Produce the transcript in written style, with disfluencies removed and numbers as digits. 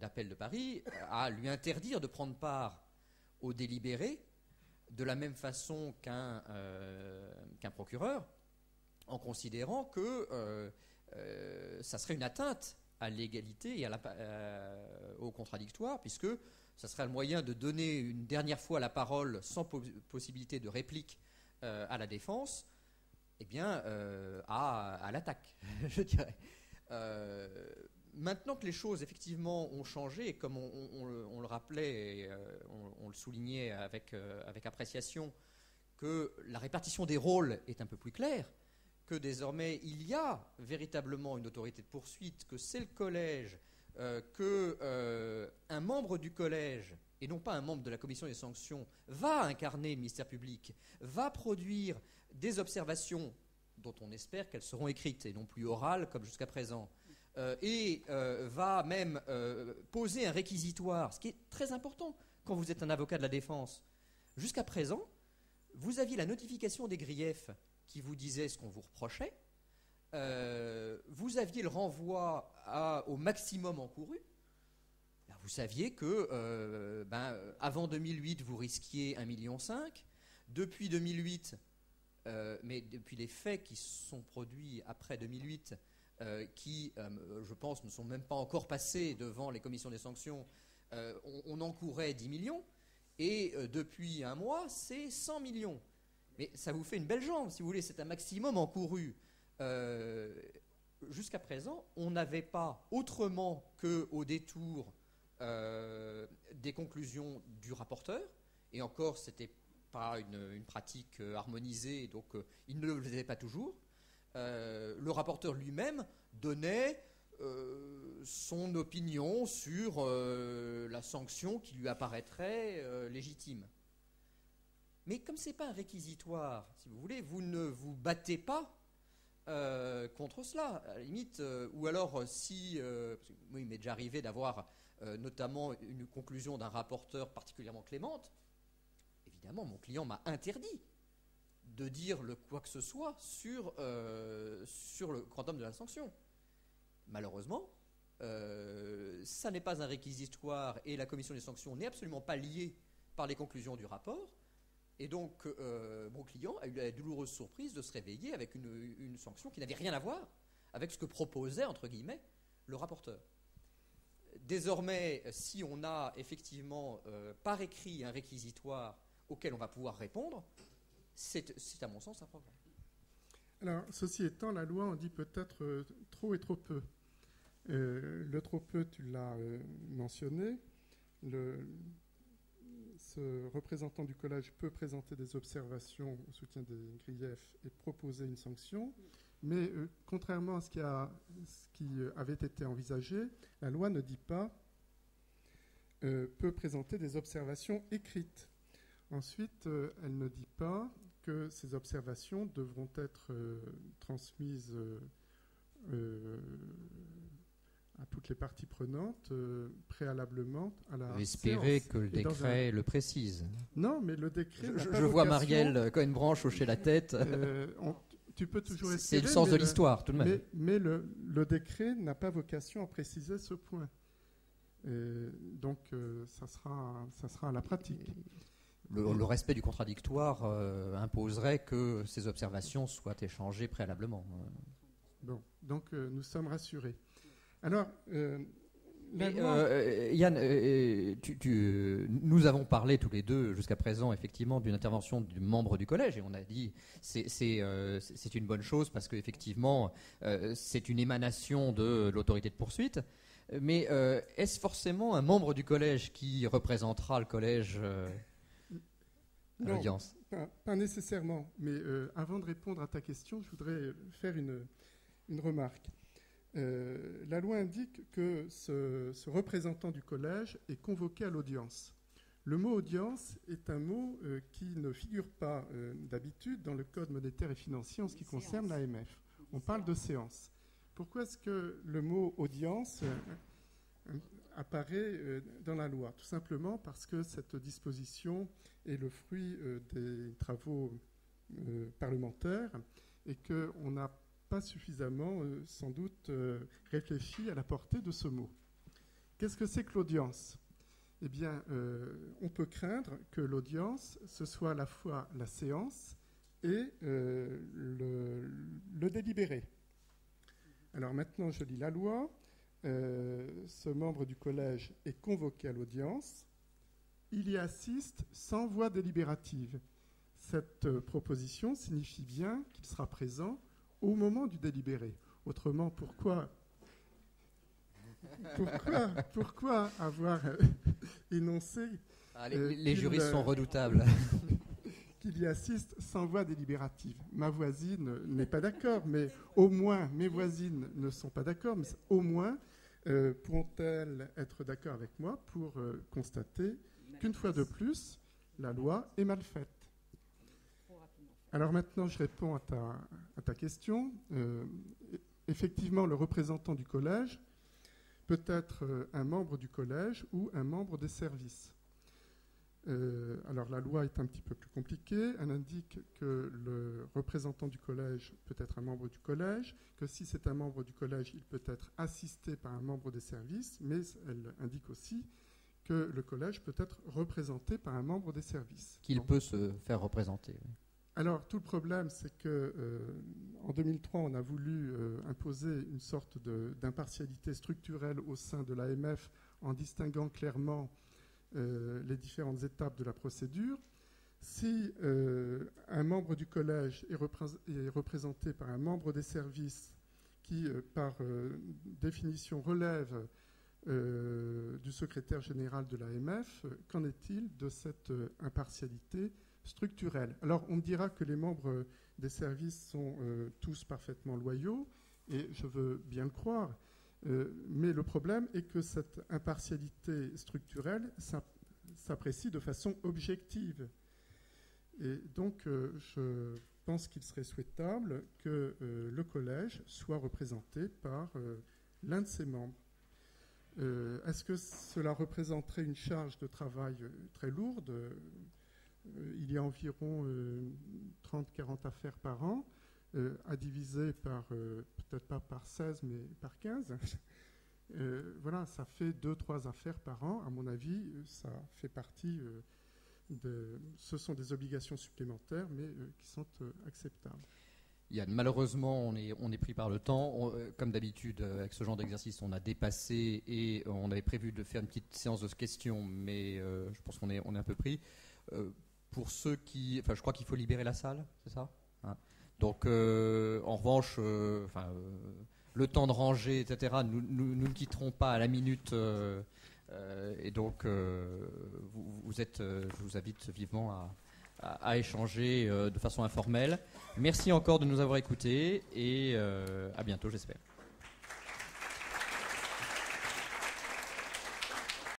d'appel de Paris à lui interdire de prendre part au délibéré de la même façon qu'un procureur, en considérant que ça serait une atteinte à l'égalité et au contradictoire, puisque ça serait le moyen de donner une dernière fois la parole sans possibilité de réplique à la défense, eh bien, à l'attaque, je dirais. Maintenant que les choses, effectivement, ont changé, et comme on le rappelait et on le soulignait avec appréciation, que la répartition des rôles est un peu plus claire, que désormais il y a véritablement une autorité de poursuite, que c'est le collège, qu'un membre du collège, et non pas un membre de la commission des sanctions, va incarner le ministère public, va produire des observations dont on espère qu'elles seront écrites et non plus orales comme jusqu'à présent, et va même poser un réquisitoire, ce qui est très important quand vous êtes un avocat de la défense. Jusqu'à présent, vous aviez la notification des griefs qui vous disait ce qu'on vous reprochait, vous aviez le renvoi au maximum encouru. Vous saviez que avant 2008, vous risquiez 1,5 million. Depuis 2008, mais depuis les faits qui se sont produits après 2008, qui, je pense, ne sont même pas encore passés devant les commissions des sanctions, on encourait 10 millions. Et depuis un mois, c'est 100 millions. Mais ça vous fait une belle jambe, si vous voulez, c'est un maximum encouru. Jusqu'à présent, on n'avait pas, autrement qu'au détour des conclusions du rapporteur, et encore, ce n'était pas une pratique harmonisée, donc il ne le faisait pas toujours. Le rapporteur lui-même donnait son opinion sur la sanction qui lui apparaîtrait légitime. Mais comme ce n'est pas un réquisitoire, si vous voulez, vous ne vous battez pas contre cela, à la limite. Ou alors, si... oui, il m'est déjà arrivé d'avoir notamment une conclusion d'un rapporteur particulièrement clémente. Évidemment, mon client m'a interdit de dire quoi que ce soit sur le quantum de la sanction. Malheureusement, ça n'est pas un réquisitoire et la commission des sanctions n'est absolument pas liée par les conclusions du rapport. Et donc, mon client a eu la douloureuse surprise de se réveiller avec une sanction qui n'avait rien à voir avec ce que proposait, entre guillemets, le rapporteur. Désormais, si on a effectivement par écrit un réquisitoire auquel on va pouvoir répondre, c'est à mon sens un progrès. Alors, ceci étant, la loi en dit peut-être trop et trop peu. Le trop peu, tu l'as mentionné. Ce représentant du collège peut présenter des observations au soutien des griefs et proposer une sanction. Mais contrairement à ce qui avait été envisagé, la loi ne dit pas peut présenter des observations écrites. Ensuite, elle ne dit pas que ces observations devront être transmises à toutes les parties prenantes préalablement à la Espérez séance. Que le décret le précise. Non, mais le décret... Je vois Marielle Cohen-Branche hocher la tête. Tu peux toujours espérer... C'est le sens de l'histoire, tout de même. Mais le décret n'a pas vocation à préciser ce point. Donc, ça sera à la pratique. Le respect du contradictoire imposerait que ces observations soient échangées préalablement. Bon, donc nous sommes rassurés. Alors, Yann, nous avons parlé tous les deux jusqu'à présent effectivement d'une intervention du membre du collège et on a dit c'est une bonne chose parce qu'effectivement c'est une émanation de l'autorité de poursuite. Mais est-ce forcément un membre du collège qui représentera le collège à l'audience ? Pas nécessairement. Mais avant de répondre à ta question, je voudrais faire une remarque. La loi indique que ce représentant du collège est convoqué à l'audience. Le mot audience est un mot qui ne figure pas d'habitude dans le code monétaire et financier en ce qui concerne l'AMF. On parle de séance. Pourquoi est-ce que le mot audience apparaît dans la loi ? Tout simplement parce que cette disposition est le fruit des travaux parlementaires et qu'on n'a pas suffisamment, sans doute, réfléchi à la portée de ce mot. qu'est-ce que c'est que l'audience ? Eh bien, on peut craindre que l'audience, ce soit à la fois la séance et le délibéré. Alors maintenant, je lis la loi. Ce membre du collège est convoqué à l'audience. Il y assiste sans voix délibérative. Cette proposition signifie bien qu'il sera présent au moment du délibéré. Autrement, pourquoi avoir énoncé les juristes sont redoutables. qu'il y assiste sans voix délibérative. Ma voisine n'est pas d'accord, mais au moins, mes voisines ne sont pas d'accord, mais au moins pourront-elles être d'accord avec moi pour constater qu'une fois de plus, la loi est mal faite. Alors maintenant, je réponds à ta question. Effectivement, le représentant du collège peut être un membre du collège ou un membre des services. Alors la loi est un petit peu plus compliquée. Elle indique que le représentant du collège peut être un membre du collège, que si c'est un membre du collège, il peut être assisté par un membre des services, mais elle indique aussi que le collège peut être représenté par un membre des services. Qu'il peut se faire représenter. Oui. Alors, tout le problème, c'est que en 2003, on a voulu imposer une sorte d'impartialité structurelle au sein de l'AMF en distinguant clairement les différentes étapes de la procédure. Si un membre du collège est représenté par un membre des services qui, par définition, relève du secrétaire général de l'AMF, qu'en est-il de cette impartialité structurelle? Alors, on me dira que les membres des services sont tous parfaitement loyaux, et je veux bien le croire, mais le problème est que cette impartialité structurelle s'apprécie de façon objective. Et donc, je pense qu'il serait souhaitable que le collège soit représenté par l'un de ses membres. Est-ce que cela représenterait une charge de travail très lourde ? Il y a environ 30-40 affaires par an, à diviser par, peut-être pas par 16, mais par 15. Voilà, ça fait 2-3 affaires par an. À mon avis, ça fait partie ce sont des obligations supplémentaires, mais qui sont acceptables. Yann, malheureusement, on est pris par le temps. Comme d'habitude, avec ce genre d'exercice, on a dépassé et on avait prévu de faire une petite séance de questions, mais je pense qu'on est un peu pris. Pour ceux qui... Enfin, je crois qu'il faut libérer la salle, c'est ça, hein? Donc, en revanche, le temps de ranger, etc., nous ne quitterons pas à la minute. Et donc, je vous invite vivement à échanger de façon informelle. Merci encore de nous avoir écoutés et à bientôt, j'espère.